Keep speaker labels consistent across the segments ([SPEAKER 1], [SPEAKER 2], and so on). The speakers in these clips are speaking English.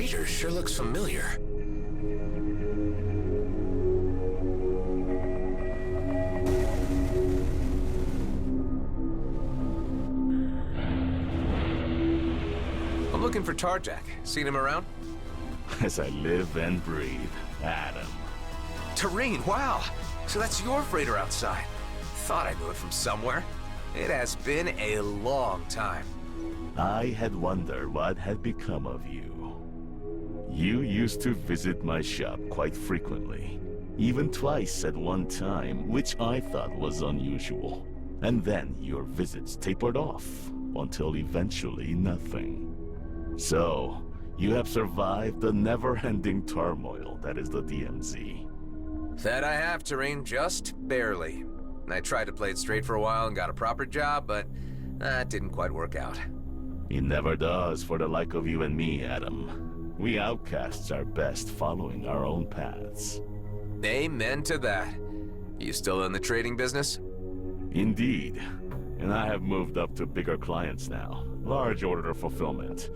[SPEAKER 1] freighter sure looks familiar. I'm looking for Tarjak. Seen him around?
[SPEAKER 2] As I live and breathe, Adam.
[SPEAKER 1] Terrain, wow! So that's your freighter outside. Thought I knew it from somewhere. It has been a long time.
[SPEAKER 2] I had wondered what had become of you. You used to visit my shop quite frequently. Even twice at one time, which I thought was unusual. And then your visits tapered off, until eventually nothing. So, you have survived the never-ending turmoil that is the DMZ.
[SPEAKER 1] That I have, Terrain, just barely. I tried to play it straight for a while and got a proper job, but that didn't quite work out.
[SPEAKER 2] It never does for the like of you and me, Adam. We outcasts are best following our own paths.
[SPEAKER 1] Amen to that. You still in the trading business?
[SPEAKER 2] Indeed. And I have moved up to bigger clients now. Large order fulfillment.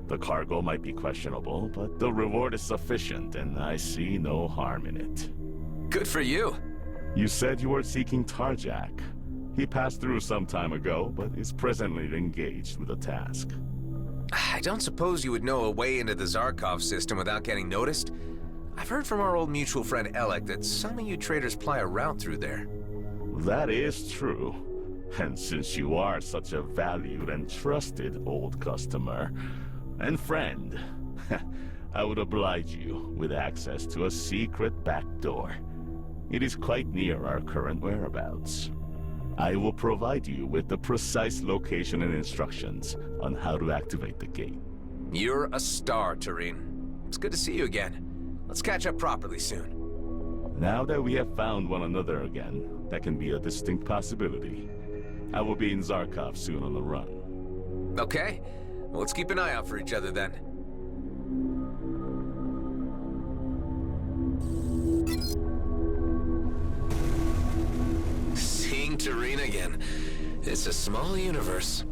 [SPEAKER 2] The cargo might be questionable, but the reward is sufficient, and I see no harm in it.
[SPEAKER 1] Good for you.
[SPEAKER 2] You said you were seeking Tarjak. He passed through some time ago, but is presently engaged with a task.
[SPEAKER 1] I don't suppose you would know a way into the Zarkov system without getting noticed? I've heard from our old mutual friend Alec that some of you traders ply a route through there.
[SPEAKER 2] That is true. And since you are such a valued and trusted old customer and friend, I would oblige you with access to a secret back door. It is quite near our current whereabouts. I will provide you with the precise location and instructions on how to activate the gate.
[SPEAKER 1] You're a star, Terrain. It's good to see you again. Let's catch up properly soon.
[SPEAKER 2] Now that we have found one another again, that can be a distinct possibility. I will be in Zarkov soon on the run.
[SPEAKER 1] Okay. Well, let's keep an eye out for each other then. Seeing Terrain again. It's a small universe.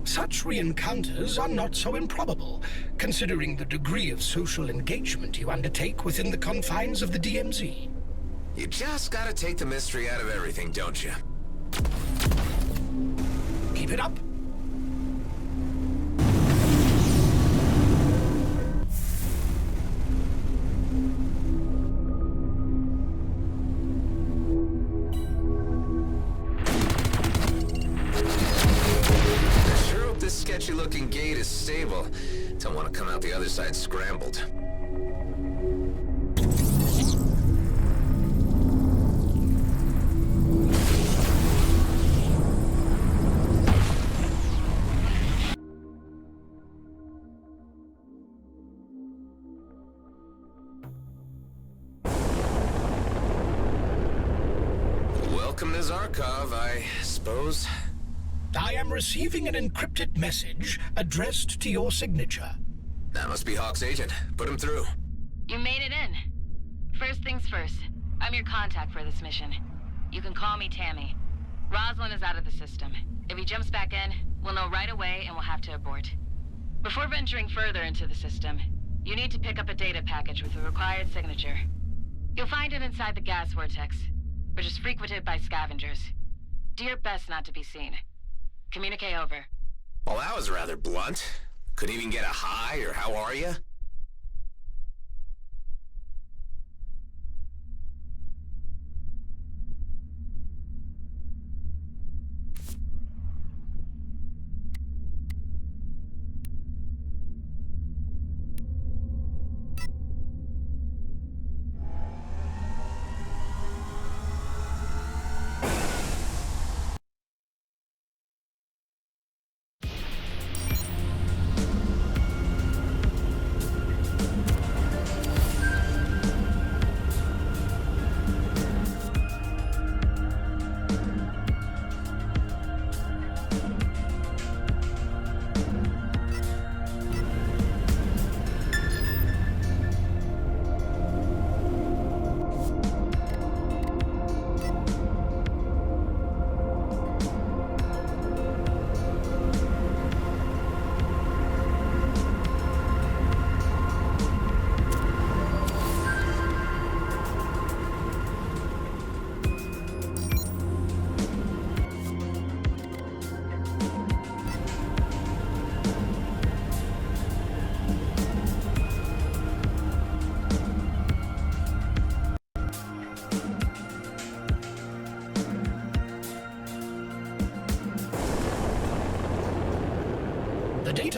[SPEAKER 3] Such re-encounters are not so improbable, considering the degree of social engagement you undertake within the confines of the DMZ.
[SPEAKER 1] You just gotta take the mystery out of everything, don't you?
[SPEAKER 3] Keep it up.
[SPEAKER 1] Sketchy-looking gate is stable. Don't want to come out the other side scrambled. Welcome to Zarkov, I suppose.
[SPEAKER 3] I am receiving an encrypted message addressed to your signature.
[SPEAKER 1] That must be Hawk's agent. Put him through.
[SPEAKER 4] You made it in. First things first, I'm your contact for this mission. You can call me Tammy. Rosalind is out of the system. If he jumps back in, we'll know right away and we'll have to abort. Before venturing further into the system, you need to pick up a data package with the required signature. You'll find it inside the gas vortex, which is frequented by scavengers. Do your best not to be seen. Communicate over.
[SPEAKER 1] Well, that was rather blunt. Couldn't even get a hi or how are you?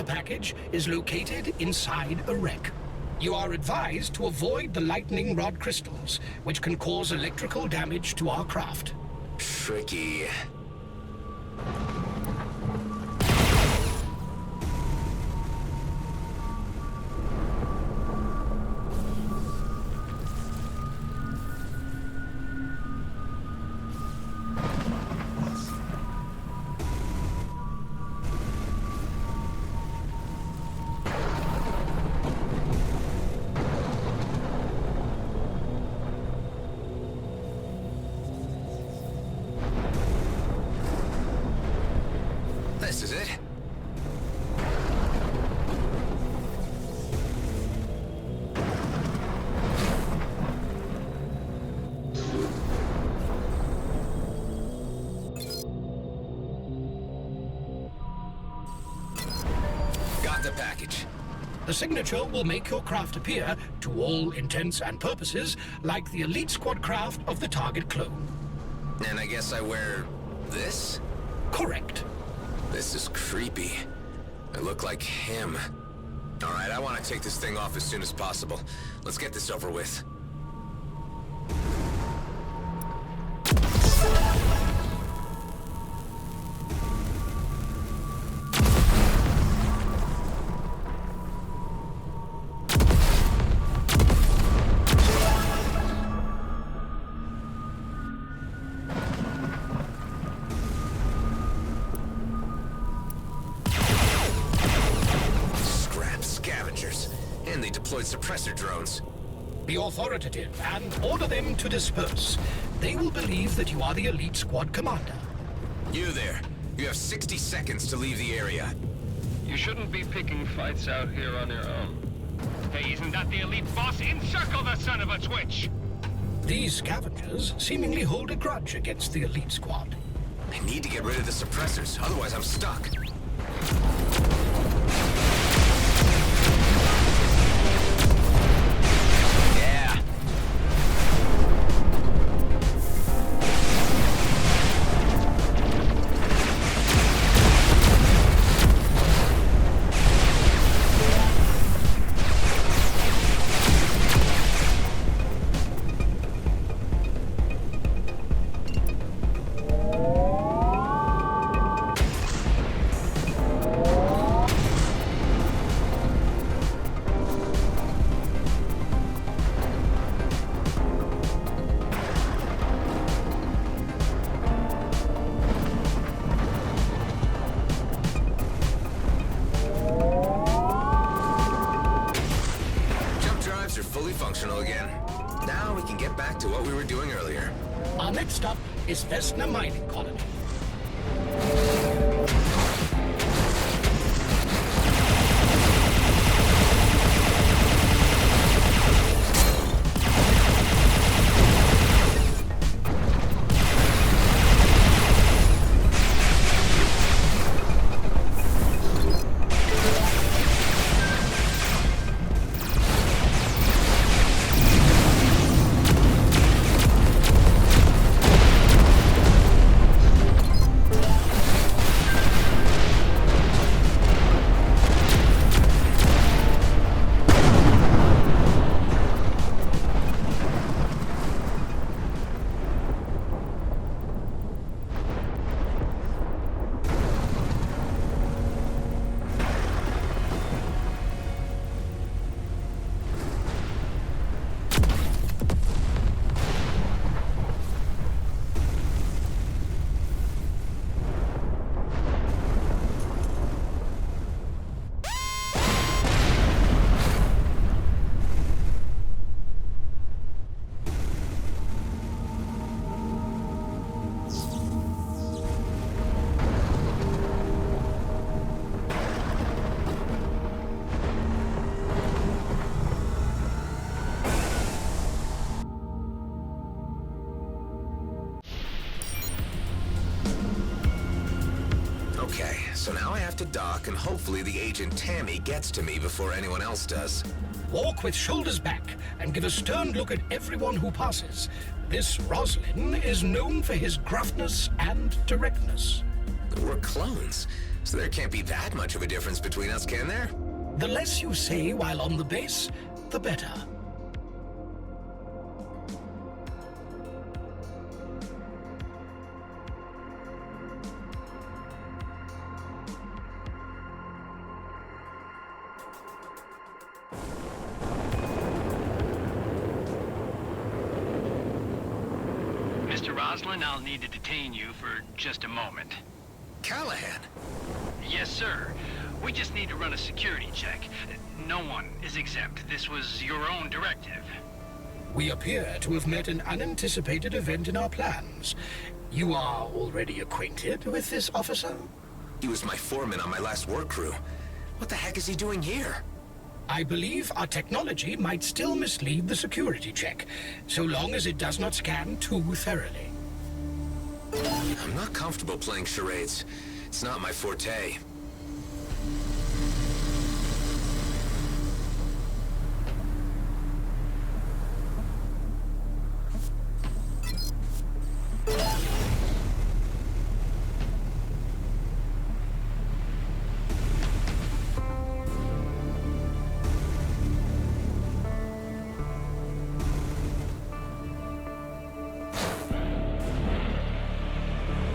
[SPEAKER 3] package is located inside a wreck. You are advised to avoid the lightning rod crystals, which can cause electrical damage to our craft.
[SPEAKER 1] Tricky. This is it. Got the package.
[SPEAKER 3] The signature will make your craft appear, to all intents and purposes, like the elite squad craft of the target clone.
[SPEAKER 1] And I guess I wear this?
[SPEAKER 3] Correct.
[SPEAKER 1] This is creepy. I look like him. All right, I want to take this thing off as soon as possible. Let's get this over with. And they deployed suppressor drones.
[SPEAKER 3] Be authoritative and order them to disperse. They will believe that you are the elite squad commander.
[SPEAKER 1] You there. You have 60 seconds to leave the area.
[SPEAKER 5] You shouldn't be picking fights out here on your own. Hey, isn't that the elite boss? Encircle the son of a twitch!
[SPEAKER 3] These scavengers seemingly hold a grudge against the elite squad.
[SPEAKER 1] I need to get rid of the suppressors, otherwise I'm stuck. Functional again. Now we can get back to what we were doing earlier.
[SPEAKER 3] Our next stop is Vesna Mining Colony.
[SPEAKER 1] Okay, so now I have to dock, and hopefully the agent Tammy gets to me before anyone else does.
[SPEAKER 3] Walk with shoulders back and give a stern look at everyone who passes. This Roslin is known for his gruffness and directness.
[SPEAKER 1] We're clones, so there can't be that much of a difference between us, can there?
[SPEAKER 3] The less you say while on the base, the better.
[SPEAKER 5] Mr. Roslin, I'll need to detain you for just a moment.
[SPEAKER 1] Callahan!
[SPEAKER 5] Yes, sir. We just need to run a security check. No one is exempt. This was your own directive.
[SPEAKER 3] We appear to have met an unanticipated event in our plans. You are already acquainted with this officer?
[SPEAKER 1] He was my foreman on my last work crew. What the heck is he doing here?
[SPEAKER 3] I believe our technology might still mislead the security check, so long as it does not scan too thoroughly.
[SPEAKER 1] I'm not comfortable playing charades. It's not my forte.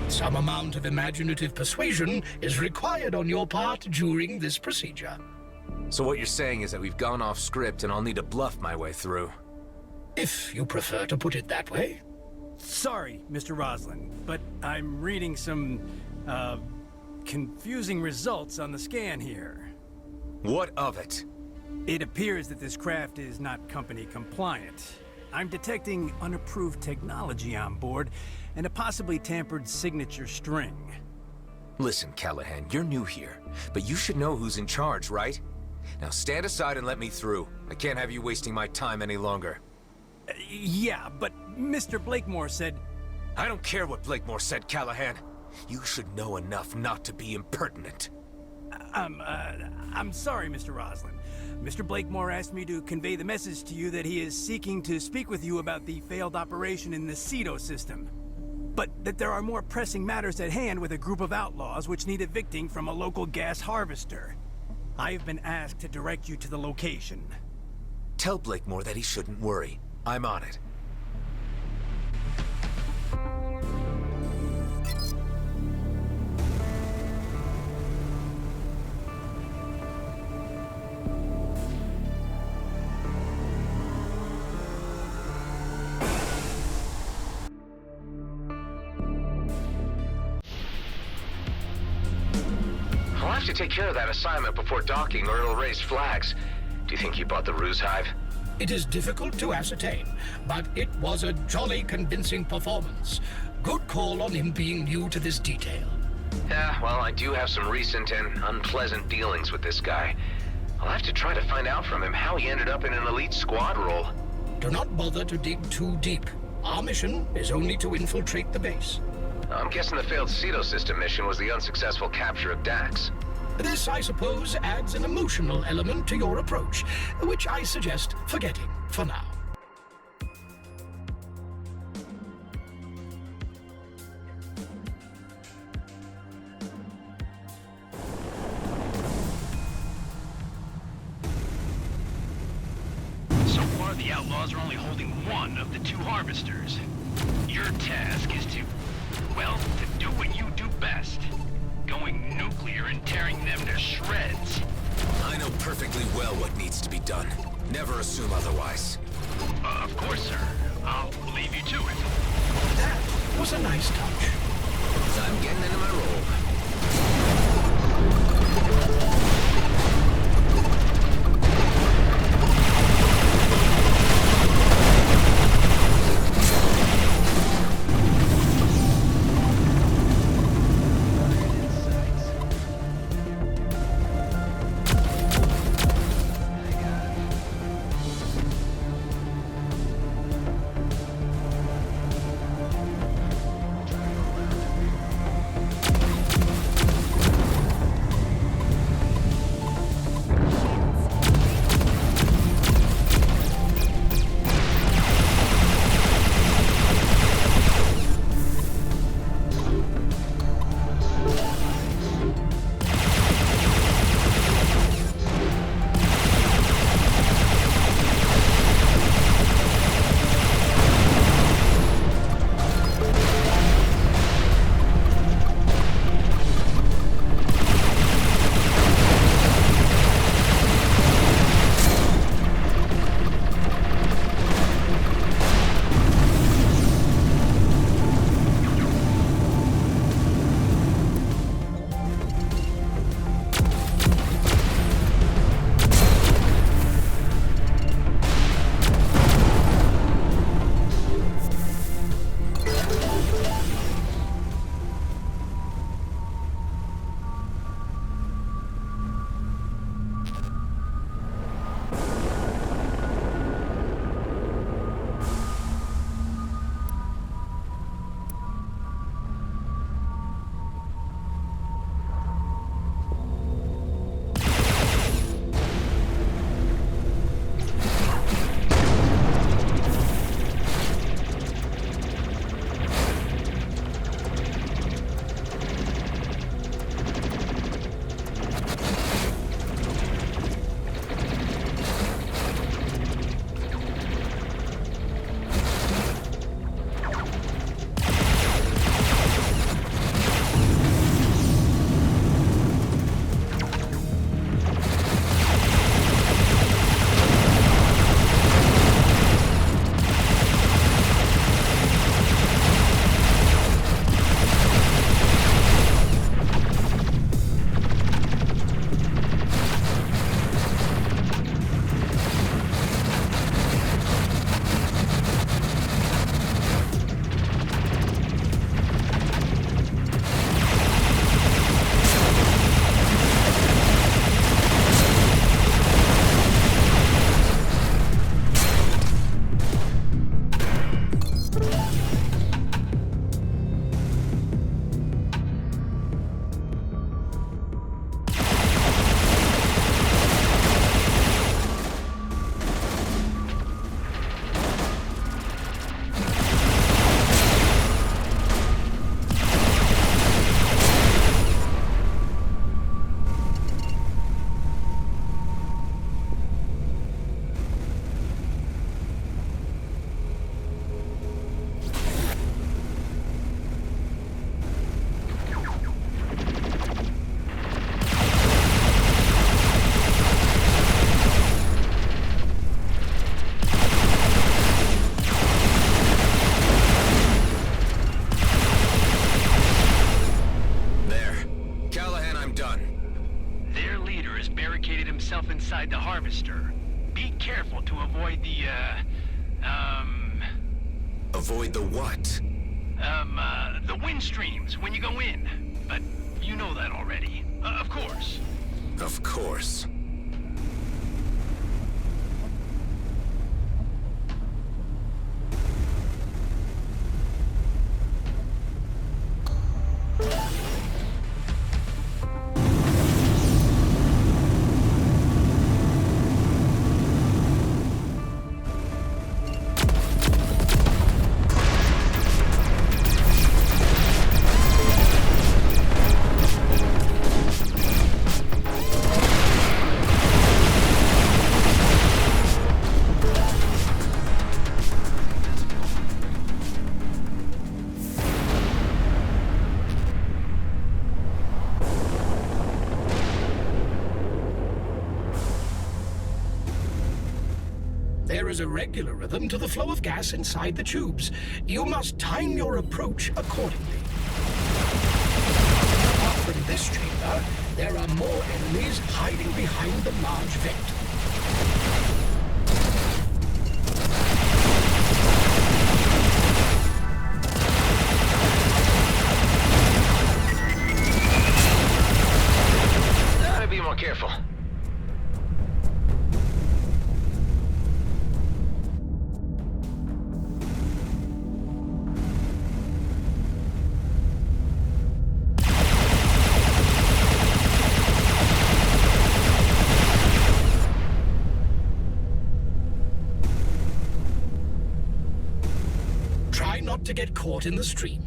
[SPEAKER 3] Some amount of imaginative persuasion is required on your part during this procedure.
[SPEAKER 1] So what you're saying is that we've gone off script and I'll need to bluff my way through.
[SPEAKER 3] If you prefer to put it that way.
[SPEAKER 6] Sorry, Mr. Roslin, but I'm reading some, confusing results on the scan here.
[SPEAKER 1] What of it?
[SPEAKER 6] It appears that this craft is not company compliant. I'm detecting unapproved technology on board and a possibly tampered signature string.
[SPEAKER 1] Listen, Callahan, you're new here, but you should know who's in charge, right? Now stand aside and let me through. I can't have you wasting my time any longer.
[SPEAKER 6] Yeah, but Mr. Blakemore said...
[SPEAKER 1] I don't care what Blakemore said, Callahan. You should know enough not to be impertinent.
[SPEAKER 6] I'm sorry, Mr. Roslin. Mr. Blakemore asked me to convey the message to you that he is seeking to speak with you about the failed operation in the Cedo system. But that there are more pressing matters at hand with a group of outlaws which need evicting from a local gas harvester. I have been asked to direct you to the location.
[SPEAKER 1] Tell Blakemore that he shouldn't worry. I'm on it. I'll have to take care of that assignment before docking or it'll raise flags. Do you think he bought the ruse hive?
[SPEAKER 3] It is difficult to ascertain, but it was a jolly convincing performance. Good call on him being new to this detail.
[SPEAKER 1] Yeah, well, I do have some recent and unpleasant dealings with this guy. I'll have to try to find out from him how he ended up in an elite squad role.
[SPEAKER 3] Do not bother to dig too deep. Our mission is only to infiltrate the base.
[SPEAKER 1] I'm guessing the failed Cedo system mission was the unsuccessful capture of Dax.
[SPEAKER 3] This, I suppose, adds an emotional element to your approach, which I suggest forgetting for now.
[SPEAKER 5] So far, the outlaws are only holding one of the two harvesters. Your task is to, well, to do what you do best. Going nuclear and tearing them to shreds.
[SPEAKER 1] I know perfectly well what needs to be done. Never assume otherwise.
[SPEAKER 5] Of course, sir. I'll leave you to it.
[SPEAKER 3] That was a nice touch.
[SPEAKER 1] I'm getting into my role.
[SPEAKER 5] himself inside the harvester. Be careful to avoid the,
[SPEAKER 1] Avoid the what?
[SPEAKER 5] the wind streams when you go in. But you know that already. Of course.
[SPEAKER 1] Of course.
[SPEAKER 3] There is a regular rhythm to the flow of gas inside the tubes. You must time your approach accordingly. Apart from this chamber, there are more enemies hiding behind the large vent.
[SPEAKER 1] Gotta be more careful.
[SPEAKER 3] Try not to get caught in the stream.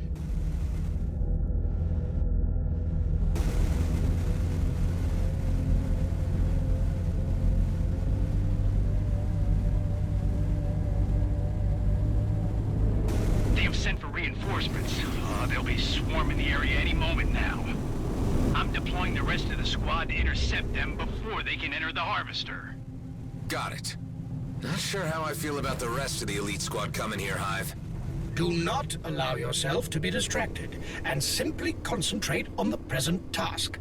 [SPEAKER 5] They have sent for reinforcements. They'll be swarming the area any moment now. I'm deploying the rest of the squad to intercept them before they can enter the harvester.
[SPEAKER 1] Got it. Not sure how I feel about the rest of the elite squad coming here, Hive.
[SPEAKER 3] Do not allow yourself to be distracted, and simply concentrate on the present task.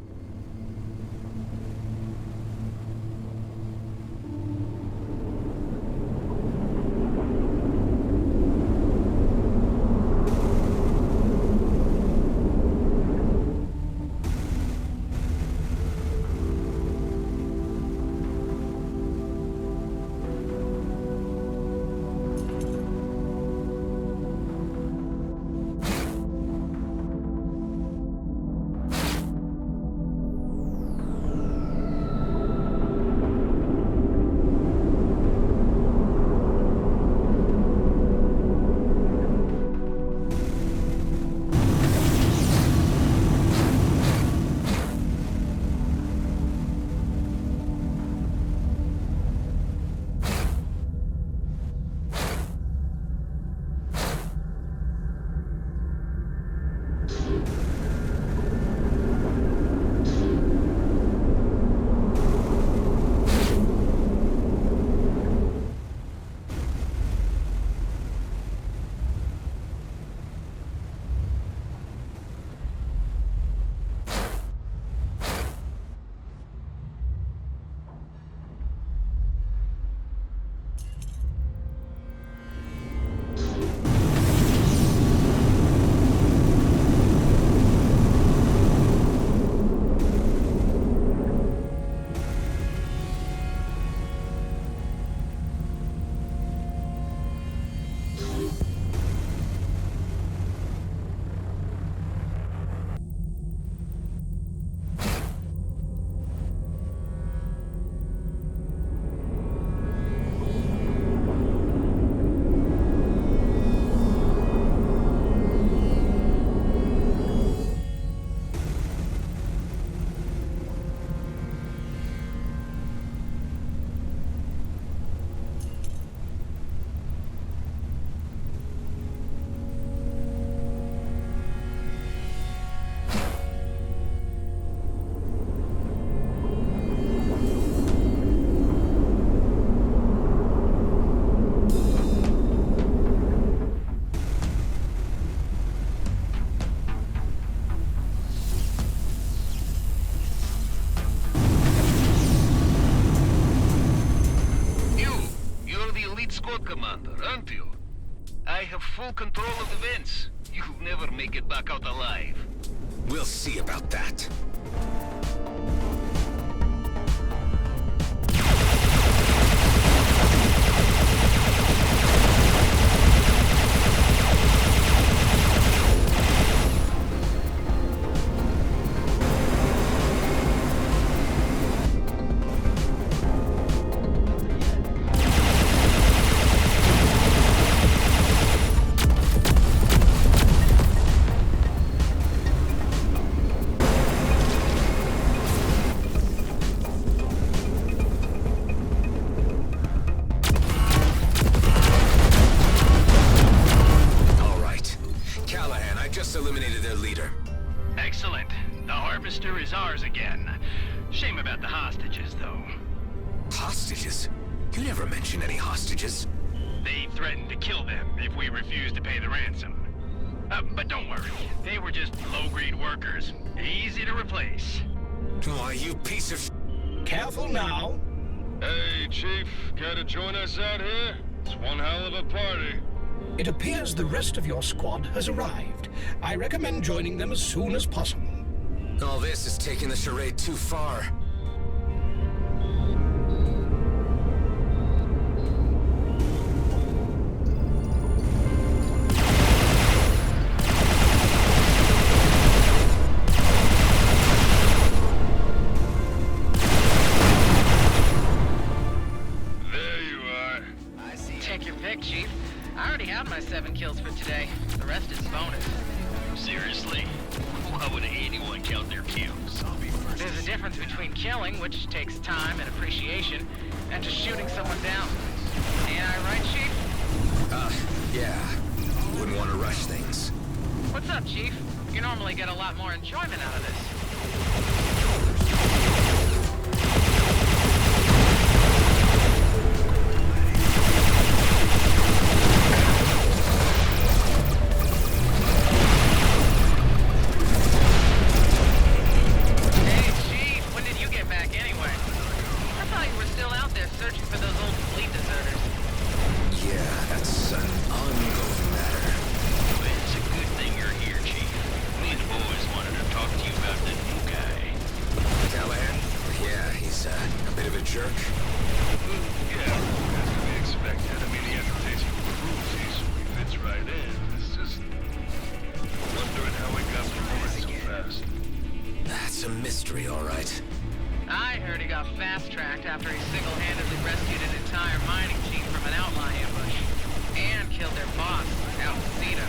[SPEAKER 5] so, Commander, aren't you? I have full control of the vents. You'll never make it back out alive.
[SPEAKER 1] We'll see about that. Eliminated their leader.
[SPEAKER 5] Excellent. The Harvester is ours again. Shame about the hostages, though.
[SPEAKER 1] Hostages? You never mentioned any hostages.
[SPEAKER 5] They threatened to kill them if we refused to pay the ransom. But don't worry. They were just low-grade workers. Easy to replace.
[SPEAKER 1] Why, you piece of...
[SPEAKER 3] Careful now.
[SPEAKER 7] Hey, Chief. Care to join us out here? It's one hell of a party.
[SPEAKER 3] It appears the rest of your squad has arrived. I recommend joining them as soon as possible.
[SPEAKER 1] All this is taking the charade too far.
[SPEAKER 7] There you are.
[SPEAKER 4] Take your pick, Chief. I already had my 7 kills for today. The rest is bonus.
[SPEAKER 5] Seriously? Why would anyone count their kills?
[SPEAKER 4] There's a difference between killing, which takes time and appreciation, and just shooting someone down. Ain't I right, Chief?
[SPEAKER 1] Yeah. Wouldn't want to rush things.
[SPEAKER 4] What's up, Chief? You normally get a lot more enjoyment out of this. After he single-handedly rescued an entire mining team from an outlaw ambush and killed their boss out in Cedo.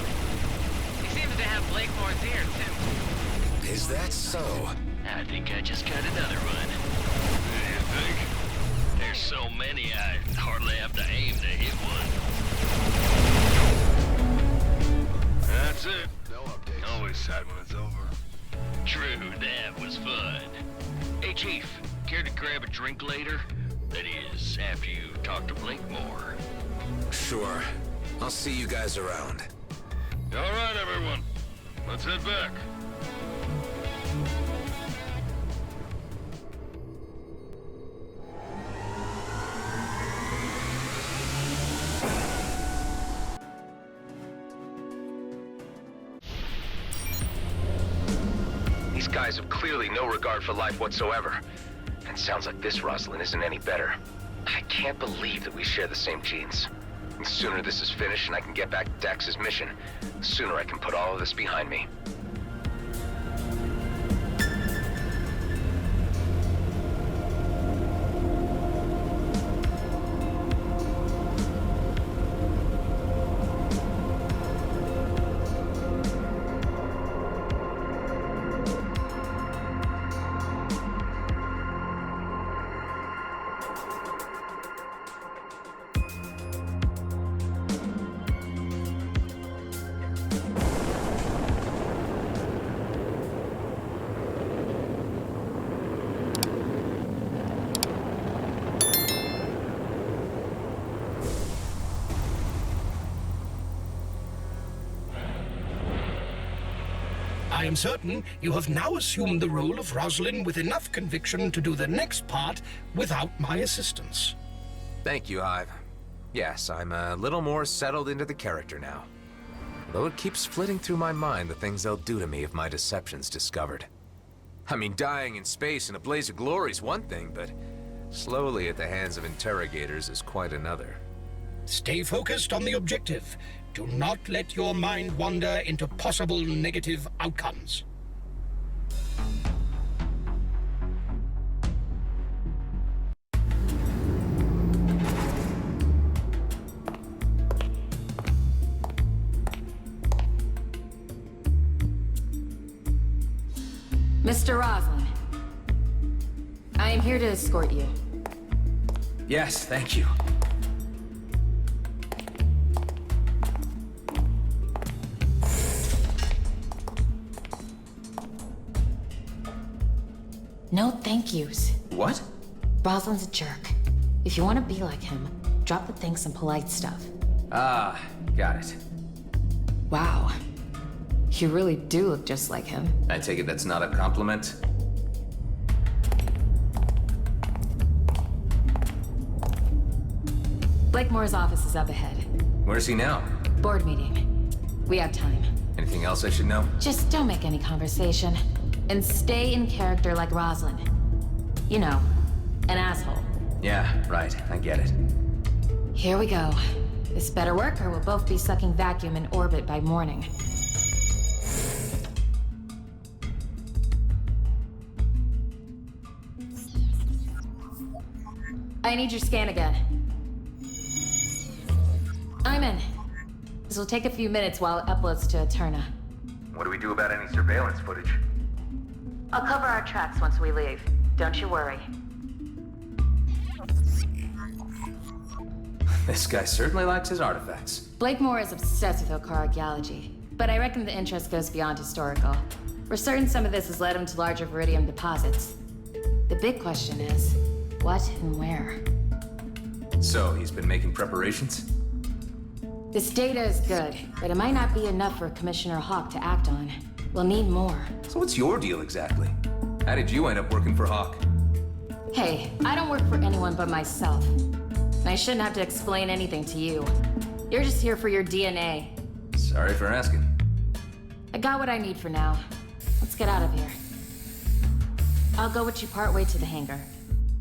[SPEAKER 4] He seems to have Blakemore's ear, too.
[SPEAKER 1] Is that so?
[SPEAKER 5] I think I just got another one.
[SPEAKER 7] You think?
[SPEAKER 5] There's so many I hardly have to aim to hit one.
[SPEAKER 7] That's it. No updates. Always sad when it's over.
[SPEAKER 5] True, that was fun. Hey, Chief. Care to grab a drink later? That is, after you talk to Blakemore.
[SPEAKER 1] Sure. I'll see you guys around.
[SPEAKER 7] All right, everyone. Let's head back.
[SPEAKER 1] These guys have clearly no regard for life whatsoever. And sounds like this Rosalind isn't any better. I can't believe that we share the same genes. The sooner this is finished and I can get back to Dax's mission, the sooner I can put all of this behind me.
[SPEAKER 3] I am certain you have now assumed the role of Rosalind with enough conviction to do the next part without my assistance.
[SPEAKER 1] Thank you, Hive.
[SPEAKER 8] yes, I'm a little more settled into the character now. Though it keeps flitting through my mind the things they'll do to me if my deception's discovered. I mean, dying in space in a blaze of glory is one thing, but slowly at the hands of interrogators is quite another.
[SPEAKER 3] Stay focused on the objective. Do not let your mind wander into possible negative outcomes.
[SPEAKER 4] Mr. Roslin, I am here to escort you.
[SPEAKER 8] Yes, thank you.
[SPEAKER 4] No thank yous.
[SPEAKER 8] What?
[SPEAKER 4] Roslin's a jerk. If you want to be like him, drop the thanks and polite stuff.
[SPEAKER 8] Ah, got it.
[SPEAKER 4] Wow. You really do look just like him.
[SPEAKER 8] I take it that's not a compliment?
[SPEAKER 4] Blakemore's office is up ahead.
[SPEAKER 8] Where's he now?
[SPEAKER 4] Board meeting. We have time.
[SPEAKER 8] Anything else I should know?
[SPEAKER 4] Just don't make any conversation. And stay in character like Roslin. You know, an asshole.
[SPEAKER 8] Yeah, right. I get it.
[SPEAKER 4] Here we go. This better work or we'll both be sucking vacuum in orbit by morning. I need your scan again. I'm in. This will take a few minutes while it uploads to Eterna.
[SPEAKER 8] What do we do about any surveillance footage?
[SPEAKER 4] I'll cover our tracks once we leave. Don't you worry.
[SPEAKER 8] This guy certainly likes his artifacts.
[SPEAKER 4] Blakemore is obsessed with ocararchaeology, but I reckon the interest goes beyond historical. We're certain some of this has led him to larger viridium deposits. The big question is, what and where?
[SPEAKER 8] So, he's been making preparations?
[SPEAKER 4] This data is good, but it might not be enough for Commissioner Hawk to act on. We'll need more.
[SPEAKER 8] So what's your deal exactly? How did you end up working for Hawk?
[SPEAKER 4] Hey, I don't work for anyone but myself. And I shouldn't have to explain anything to you. You're just here for your DNA.
[SPEAKER 8] Sorry for asking.
[SPEAKER 4] I got what I need for now. Let's get out of here. I'll go with you partway to the hangar.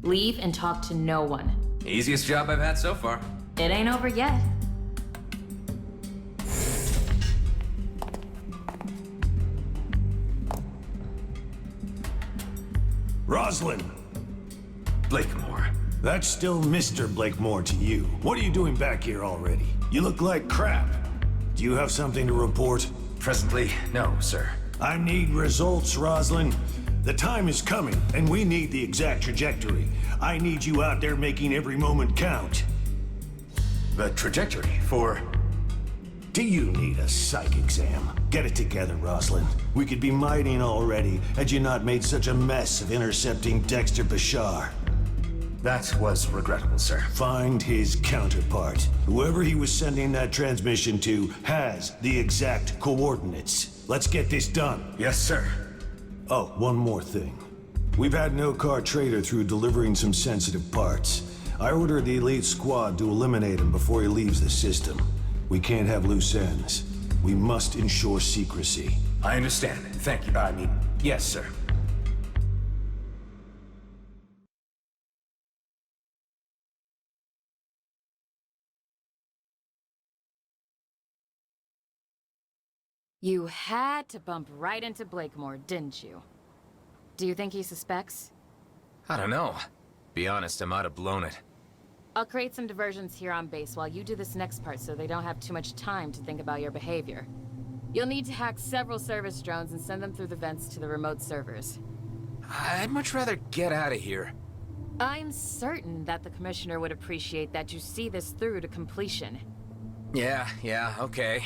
[SPEAKER 4] Leave and talk to no one.
[SPEAKER 8] Easiest job I've had so far.
[SPEAKER 4] It ain't over yet.
[SPEAKER 9] Roslin!
[SPEAKER 8] Blakemore.
[SPEAKER 9] That's still Mr. Blakemore to you. What are you doing back here already? You look like crap. Do you have something to report?
[SPEAKER 8] Presently, no, sir.
[SPEAKER 9] I need results, Roslin. The time is coming, and we need the exact trajectory. I need you out there making every moment count.
[SPEAKER 8] The trajectory for...
[SPEAKER 9] Do you need a psych exam? Get it together, Roslin. We could be mining already, had you not made such a mess of intercepting Dexter Bashar.
[SPEAKER 8] That was regrettable, sir.
[SPEAKER 9] Find his counterpart. Whoever he was sending that transmission to has the exact coordinates. Let's get this done.
[SPEAKER 8] Yes, sir.
[SPEAKER 9] Oh, one more thing. We've had no car trader through delivering some sensitive parts. I ordered the elite squad to eliminate him before he leaves the system. We can't have loose ends. We must ensure secrecy.
[SPEAKER 8] I understand. Thank you. I mean, yes, sir.
[SPEAKER 4] You had to bump right into Blakemore, didn't you? Do you think he suspects?
[SPEAKER 8] I don't know. Be honest, I might have blown it.
[SPEAKER 4] I'll create some diversions here on base while you do this next part so they don't have too much time to think about your behavior. You'll need to hack several service drones and send them through the vents to the remote servers.
[SPEAKER 8] I'd much rather get out of here.
[SPEAKER 4] I'm certain that the Commissioner would appreciate that you see this through to completion.
[SPEAKER 8] Yeah, okay.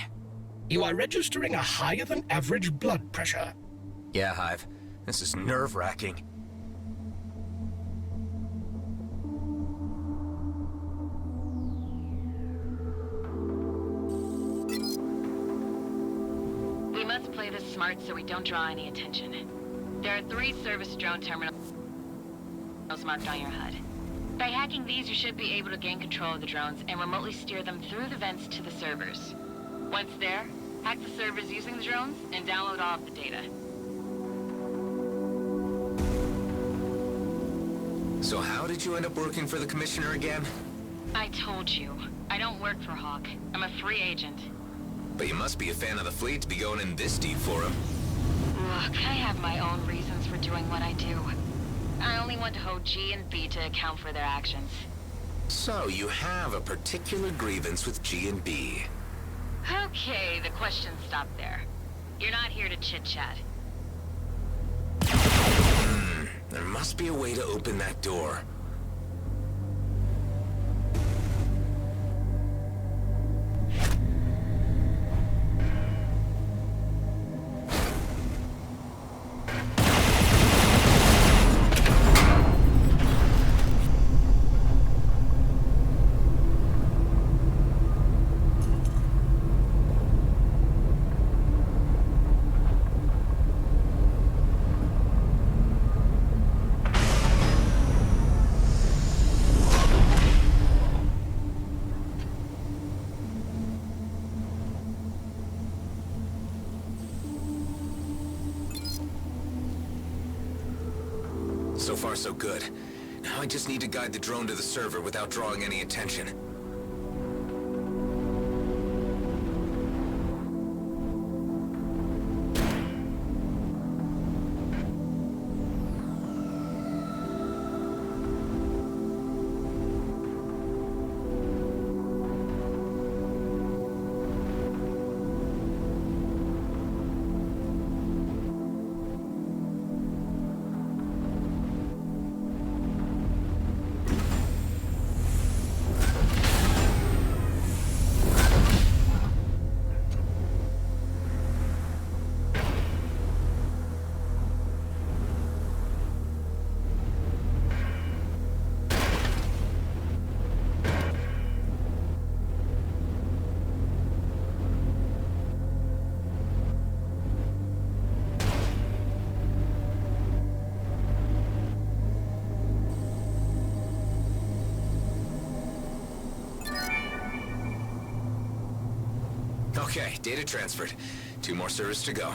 [SPEAKER 3] You are registering a higher than average blood pressure.
[SPEAKER 8] Yeah, Hive. This is nerve-wracking.
[SPEAKER 4] We must play this smart so we don't draw any attention. There are 3 service drone terminals marked on your HUD. By hacking these, you should be able to gain control of the drones and remotely steer them through the vents to the servers. Once there, hack the servers using the drones and download all of the data.
[SPEAKER 8] So how did you end up working for the Commissioner again?
[SPEAKER 4] I told you, I don't work for Hawk. I'm a free agent.
[SPEAKER 8] But you must be a fan of the fleet to be going in this deep for him.
[SPEAKER 4] Look, I have my own reasons for doing what I do. I only want to hold G and B to account for their actions.
[SPEAKER 8] So you have a particular grievance with G and B.
[SPEAKER 4] Okay, the questions stop there. You're not here to chit-chat.
[SPEAKER 8] There must be a way to open that door. So far, so good. Now I just need to guide the drone to the server without drawing any attention. Okay, data transferred. 2 more servers to go.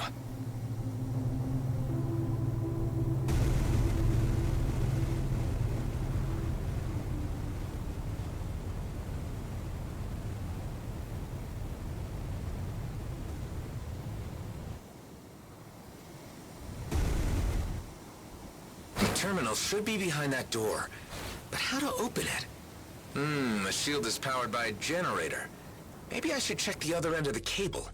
[SPEAKER 8] The terminal should be behind that door. But how to open it? The shield is powered by a generator. Maybe I should check the other end of the cable.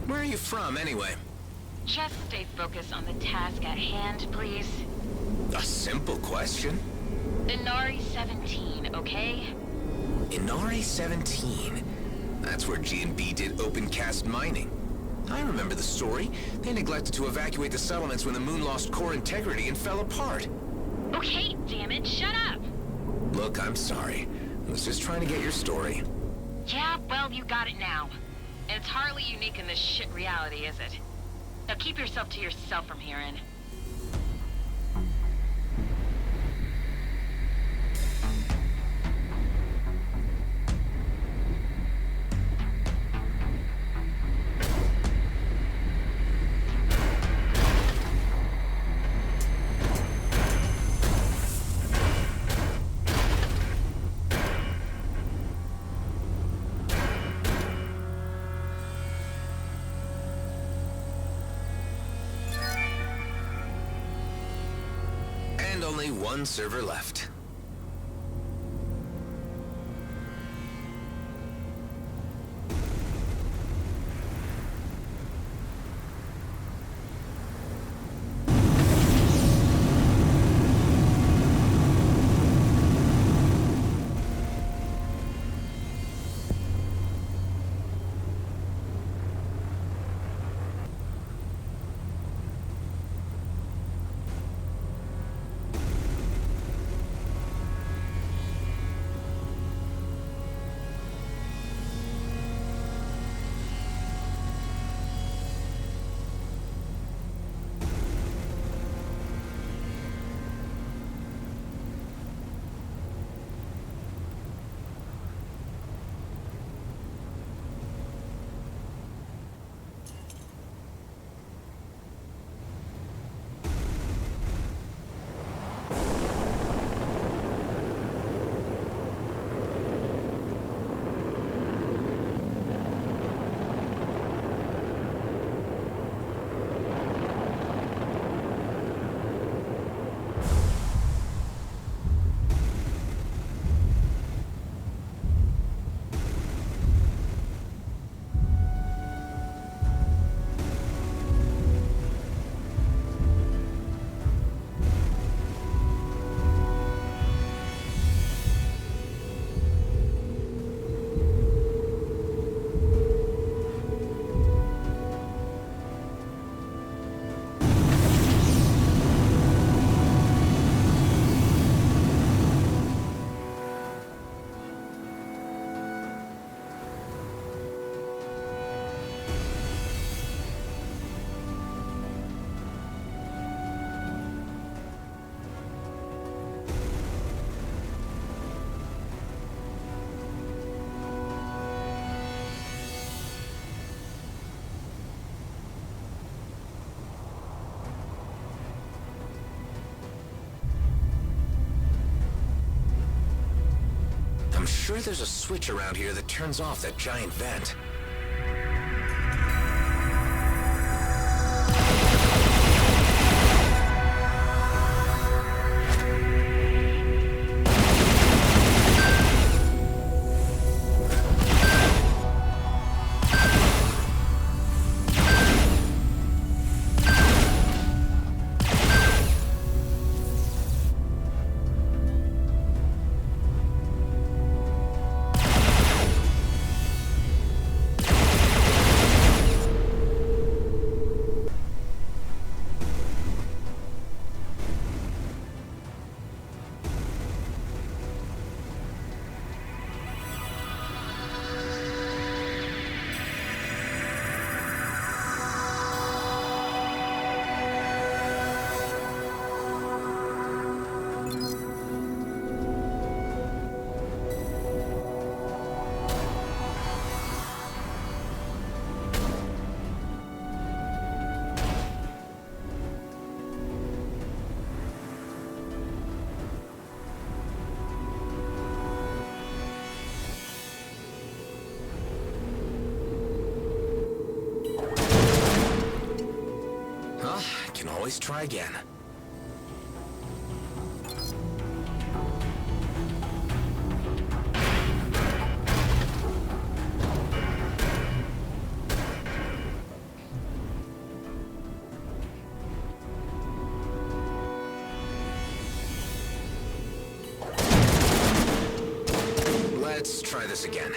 [SPEAKER 8] Where are you from, anyway?
[SPEAKER 4] Just stay focused on the task at hand, please.
[SPEAKER 8] A simple question.
[SPEAKER 4] Inari 17, okay?
[SPEAKER 8] Inari 17. That's where G&B did open-cast mining. I remember the story. They neglected to evacuate the settlements when the moon lost core integrity and fell apart.
[SPEAKER 4] Okay, damn it, shut up!
[SPEAKER 8] Look, I'm sorry. I was just trying to get your story.
[SPEAKER 4] Yeah, well, you got it now. And it's hardly unique in this shit reality, is it? Now keep yourself to yourself from here in.
[SPEAKER 8] only one server left. I'm sure there's a switch around here that turns off that giant vent. Always try again. Let's try this again.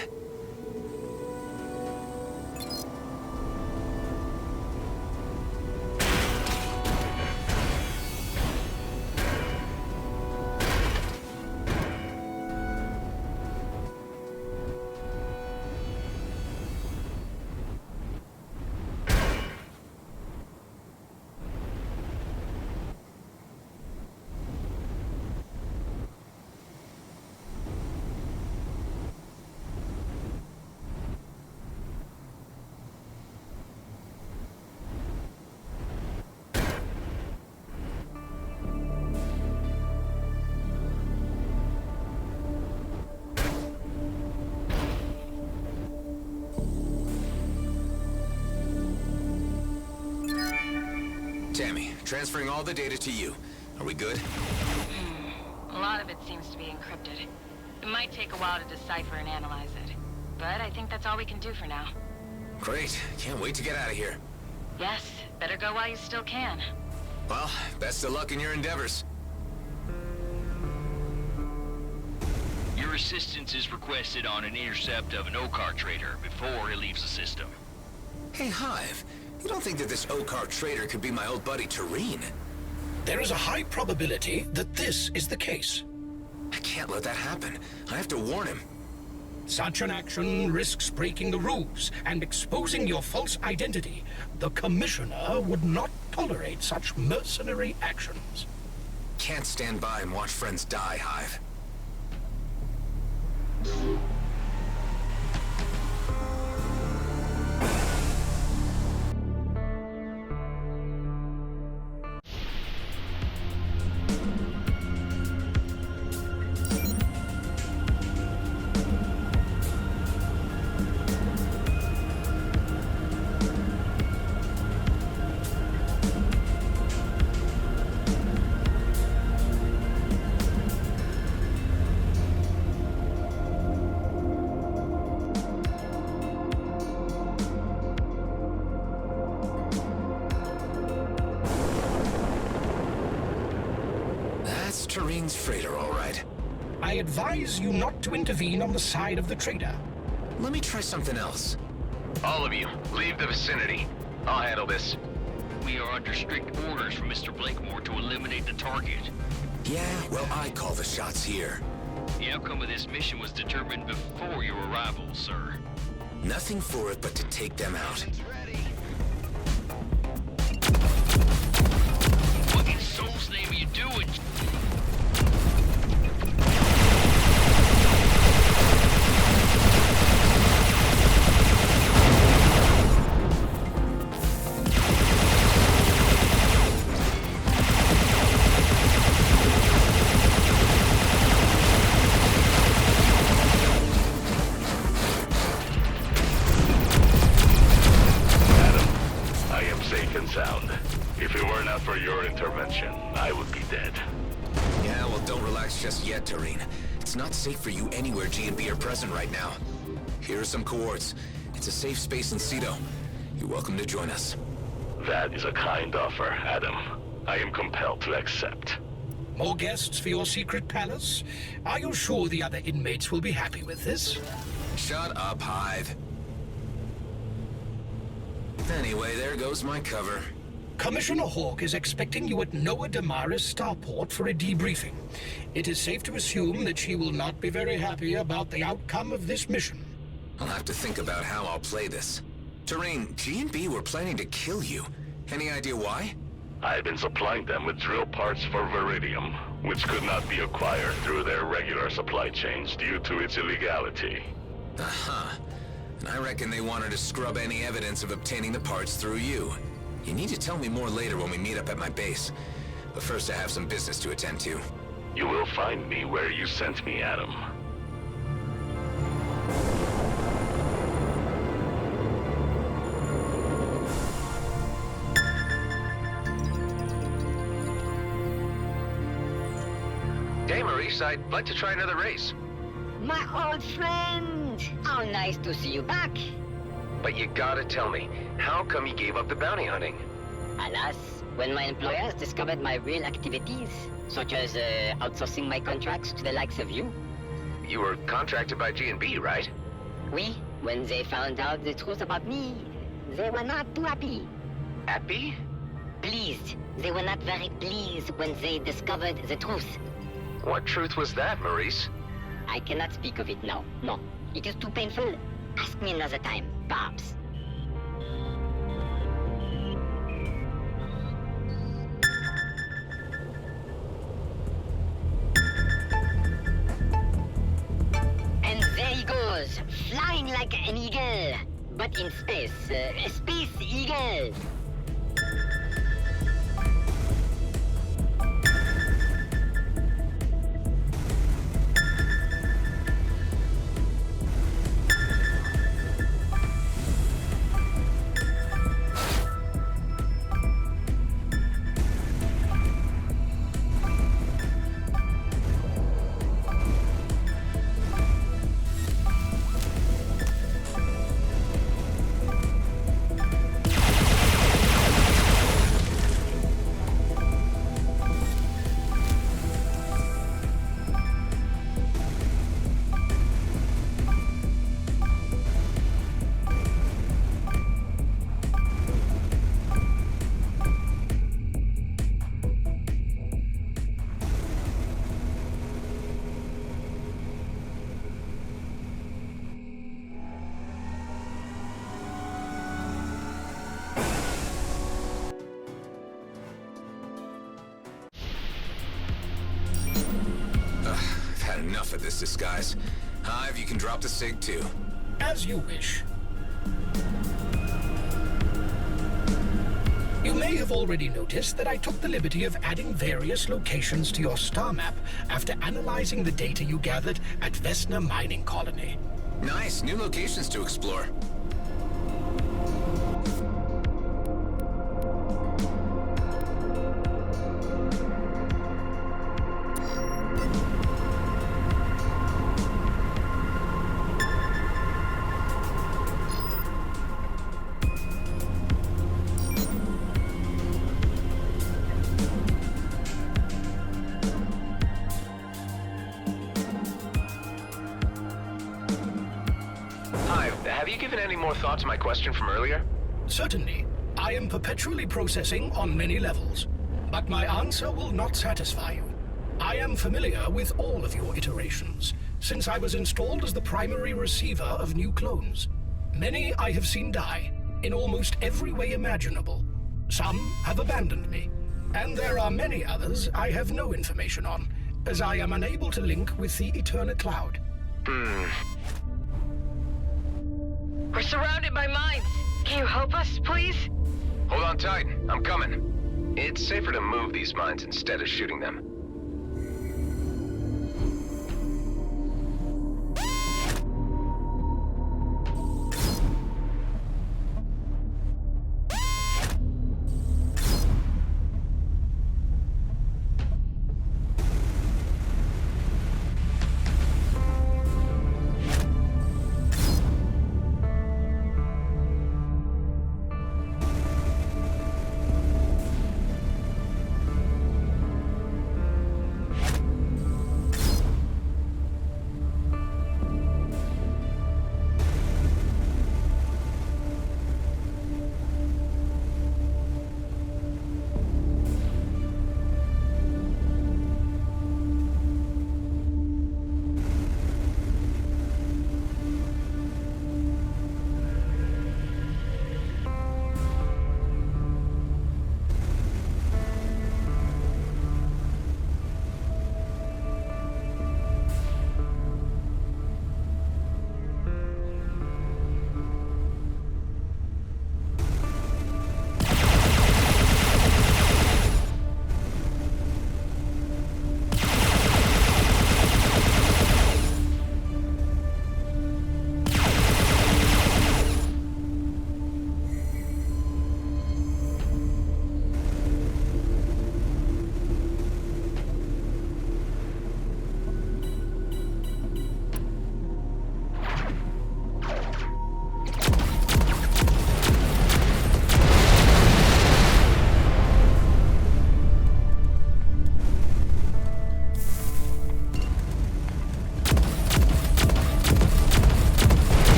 [SPEAKER 8] Tammy, transferring all the data to you. Are we good?
[SPEAKER 4] A lot of it seems to be encrypted. It might take a while to decipher and analyze it. But I think that's all we can do for now.
[SPEAKER 8] Great. Can't wait to get out of here.
[SPEAKER 4] Yes, better go while you still can.
[SPEAKER 8] Well, best of luck in your endeavors.
[SPEAKER 5] Your assistance is requested on an intercept of an OCAR trader before he leaves the system.
[SPEAKER 8] Hey, Hive. You don't think that this OCAR trader could be my old buddy Tareen?
[SPEAKER 3] There is a high probability that this is the case.
[SPEAKER 8] I can't let that happen. I have to warn him.
[SPEAKER 3] Such an action risks breaking the rules and exposing your false identity. The Commissioner would not tolerate such mercenary actions.
[SPEAKER 8] Can't stand by and watch friends die, Hive. Tareen's freighter, all right.
[SPEAKER 3] I advise you not to intervene on the side of the trader.
[SPEAKER 8] Let me try something else.
[SPEAKER 1] All of you, leave the vicinity. I'll handle this.
[SPEAKER 5] We are under strict orders from Mr. Blakemore to eliminate the target.
[SPEAKER 8] Yeah, well, I call the shots here.
[SPEAKER 5] The outcome of this mission was determined before your arrival, sir.
[SPEAKER 8] Nothing for it but to take them out.
[SPEAKER 5] What in soul's name are you doing?
[SPEAKER 2] Sound. If it were not for your intervention, I would be dead.
[SPEAKER 8] Yeah, well, don't relax just yet, Tareen. It's not safe for you anywhere G&B are present right now. Here are some coords. It's a safe space in Cedo. You're welcome to join us.
[SPEAKER 2] That is a kind offer, Adam. I am compelled to accept.
[SPEAKER 3] More guests for your secret palace? Are you sure the other inmates will be happy with this?
[SPEAKER 8] Shut up, Hive. Anyway, there goes my cover.
[SPEAKER 3] Commissioner Hawk is expecting you at Noah Damaris starport for a debriefing. It is safe to assume that she will not be very happy about the outcome of this mission.
[SPEAKER 8] I'll have to think about how I'll play this. Tareen, G&B were planning to kill you. Any idea why?
[SPEAKER 2] I've been supplying them with drill parts for Viridium, which could not be acquired through their regular supply chains due to its illegality.
[SPEAKER 8] Uh-huh. And I reckon they wanted to scrub any evidence of obtaining the parts through you. You need to tell me more later when we meet up at my base. But first I have some business to attend to.
[SPEAKER 2] You will find me where you sent me, Adam.
[SPEAKER 1] Hey, Maurice, I'd like to try another race.
[SPEAKER 10] My old friend! How nice to see you back!
[SPEAKER 1] But you gotta tell me, how come you gave up the bounty hunting?
[SPEAKER 10] Alas, when my employers discovered my real activities, such as outsourcing my contracts to the likes of you.
[SPEAKER 1] You were contracted by G&B, right?
[SPEAKER 10] Oui, when they found out the truth about me, they were not too happy.
[SPEAKER 1] Happy?
[SPEAKER 10] Pleased. They were not very pleased when they discovered the truth.
[SPEAKER 1] What truth was that, Maurice?
[SPEAKER 10] I cannot speak of it now. No, it is too painful. Ask me another time, perhaps. And there he goes, flying like an eagle, but in space. A space eagle.
[SPEAKER 8] enough of this disguise. Hive, you can drop the SIG too.
[SPEAKER 3] As you wish. You may have already noticed that I took the liberty of adding various locations to your star map after analyzing the data you gathered at Vesna Mining Colony.
[SPEAKER 8] Nice, new locations to explore.
[SPEAKER 1] Have you given any more thought to my question from earlier?
[SPEAKER 3] Certainly. I am perpetually processing on many levels. But my answer will not satisfy you. I am familiar with all of your iterations, since I was installed as the primary receiver of new clones. Many I have seen die, in almost every way imaginable. Some have abandoned me, and there are many others I have no information on, as I am unable to link with the Eternal Cloud.
[SPEAKER 4] We're surrounded by mines. Can you help us, please?
[SPEAKER 1] Hold on tight. I'm coming. It's safer to move these mines instead of shooting them.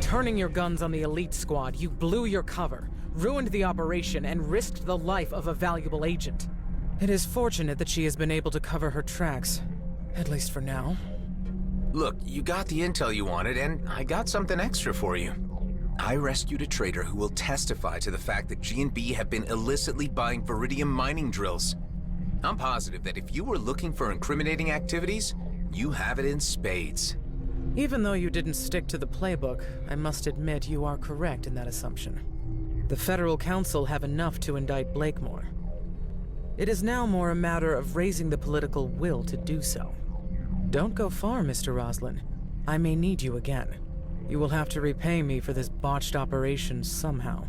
[SPEAKER 11] turning your guns on the elite squad, you blew your cover, ruined the operation, and risked the life of a valuable agent. It is fortunate that she has been able to cover her tracks, at least for now.
[SPEAKER 8] Look, you got the intel you wanted, and I got something extra for you. I rescued a trader who will testify to the fact that G&B have been illicitly buying Viridium mining drills. I'm positive that if you were looking for incriminating activities, you have it in spades.
[SPEAKER 11] Even though you didn't stick to the playbook, I must admit you are correct in that assumption. The Federal Council have enough to indict Blakemore. It is now more a matter of raising the political will to do so. Don't go far, Mr. Roslin. I may need you again. You will have to repay me for this botched operation somehow.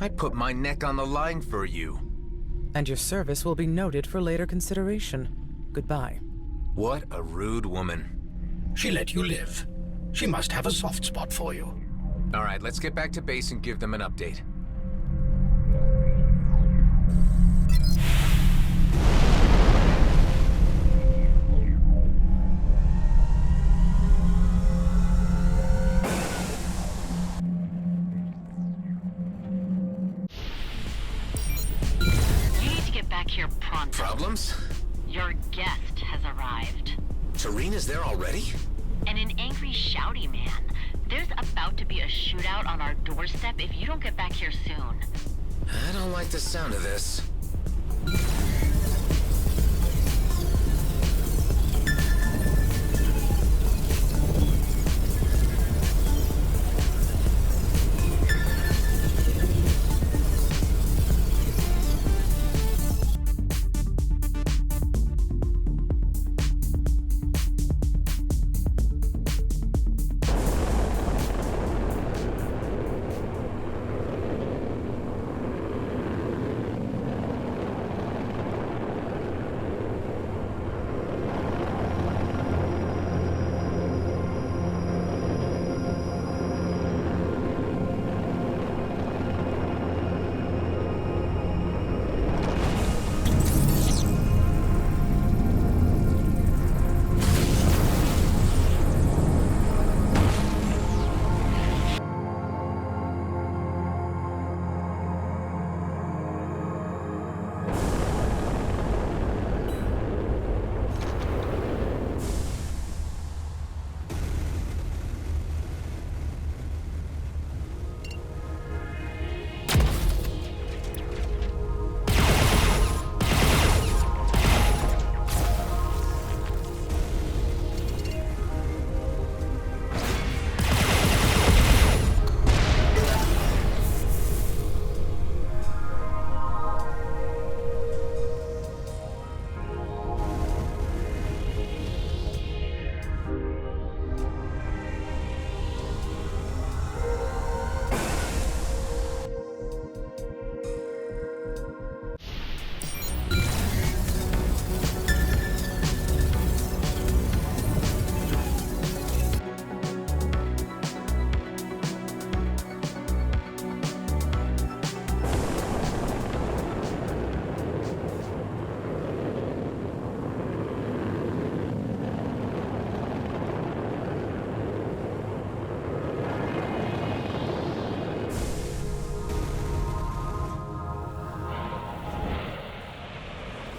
[SPEAKER 8] I put my neck on the line for you.
[SPEAKER 11] And your service will be noted for later consideration. Goodbye.
[SPEAKER 8] What a rude woman.
[SPEAKER 3] She let you live. She must have a soft spot for you.
[SPEAKER 8] All right, let's get back to base and give them an update.
[SPEAKER 4] You need to get back here pronto.
[SPEAKER 8] Problems?
[SPEAKER 4] Your guest has arrived.
[SPEAKER 8] Tareen is there already?
[SPEAKER 4] And an angry, shouty man. There's about to be a shootout on our doorstep if you don't get back here soon.
[SPEAKER 8] I don't like the sound of this.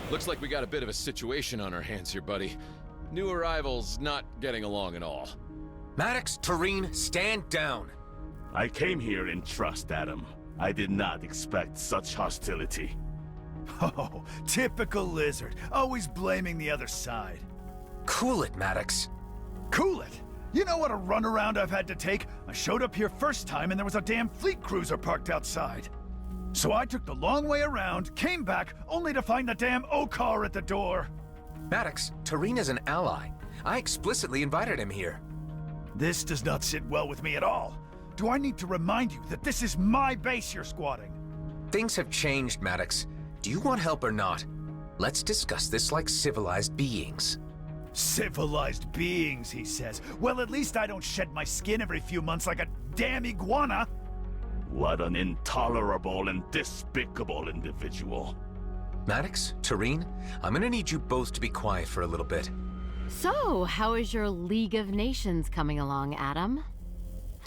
[SPEAKER 12] Looks like we got a bit of a situation on our hands here, buddy. New arrivals not getting along at all.
[SPEAKER 8] Maddox, Tareen, stand down.
[SPEAKER 2] I came here in trust, Adam. I did not expect such hostility.
[SPEAKER 13] Oh, typical lizard. Always blaming the other side.
[SPEAKER 8] Cool it, Maddox.
[SPEAKER 13] Cool it? You know what a runaround I've had to take? I showed up here first time and there was a damn fleet cruiser parked outside. So I took the long way around, came back, only to find the damn O-car at the door.
[SPEAKER 8] Maddox, Tareen is an ally. I explicitly invited him here.
[SPEAKER 13] This does not sit well with me at all. Do I need to remind you that this is my base you're squatting?
[SPEAKER 8] Things have changed, Maddox. Do you want help or not? Let's discuss this like civilized beings.
[SPEAKER 13] Civilized beings, he says. Well, at least I don't shed my skin every few months like a damn iguana.
[SPEAKER 2] What an intolerable and despicable individual.
[SPEAKER 8] Maddox, Tareen, I'm gonna need you both to be quiet for a little bit.
[SPEAKER 14] So, how is your League of Nations coming along, Adam?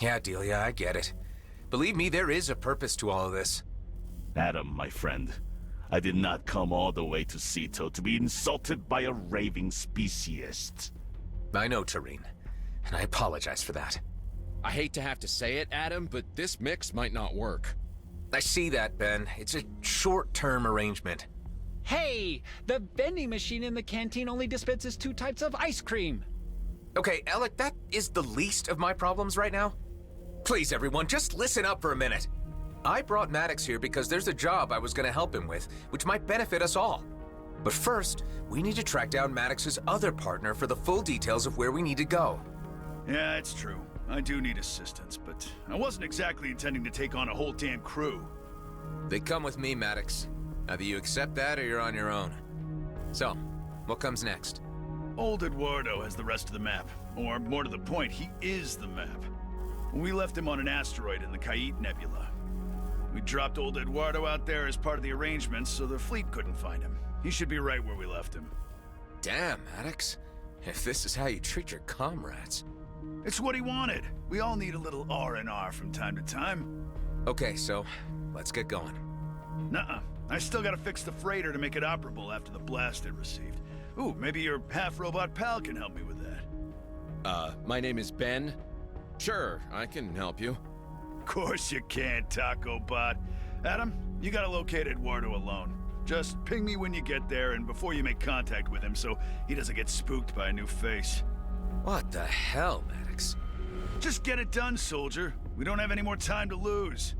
[SPEAKER 8] Yeah, Delia, I get it. Believe me, there is a purpose to all of this.
[SPEAKER 2] Adam, my friend, I did not come all the way to Ceto to be insulted by a raving speciest.
[SPEAKER 8] I know, Tareen, and I apologize for that.
[SPEAKER 12] I hate to have to say it, Adam, but this mix might not work.
[SPEAKER 8] I see that, Ben. It's a short-term arrangement.
[SPEAKER 14] Hey! The vending machine in the canteen only dispenses 2 types of ice cream.
[SPEAKER 8] Okay, Alec, that is the least of my problems right now. Please, everyone, just listen up for a minute. I brought Maddox here because there's a job I was going to help him with, which might benefit us all. But first, we need to track down Maddox's other partner for the full details of where we need to go.
[SPEAKER 13] Yeah, it's true. I do need assistance, but I wasn't exactly intending to take on a whole damn crew.
[SPEAKER 8] They come with me, Maddox. Either you accept that or you're on your own. So, what comes next?
[SPEAKER 13] Old Eduardo has the rest of the map. Or, more to the point, he is the map. We left him on an asteroid in the Kait Nebula. We dropped old Eduardo out there as part of the arrangements so the fleet couldn't find him. He should be right where we left him.
[SPEAKER 8] Damn, Maddox. If this is how you treat your comrades.
[SPEAKER 13] It's what he wanted. We all need a little R&R from time to time.
[SPEAKER 8] Okay, so, let's get going.
[SPEAKER 13] Nuh-uh. I still gotta fix the freighter to make it operable after the blast it received. Ooh, maybe your half-robot pal can help me with that.
[SPEAKER 12] My name is Ben. Sure, I can help you.
[SPEAKER 13] Of course you can, Taco Bot. Adam, you gotta locate Eduardo alone. Just ping me when you get there and before you make contact with him so he doesn't get spooked by a new face.
[SPEAKER 8] What the hell, Maddox?
[SPEAKER 13] Just get it done, soldier. We don't have any more time to lose.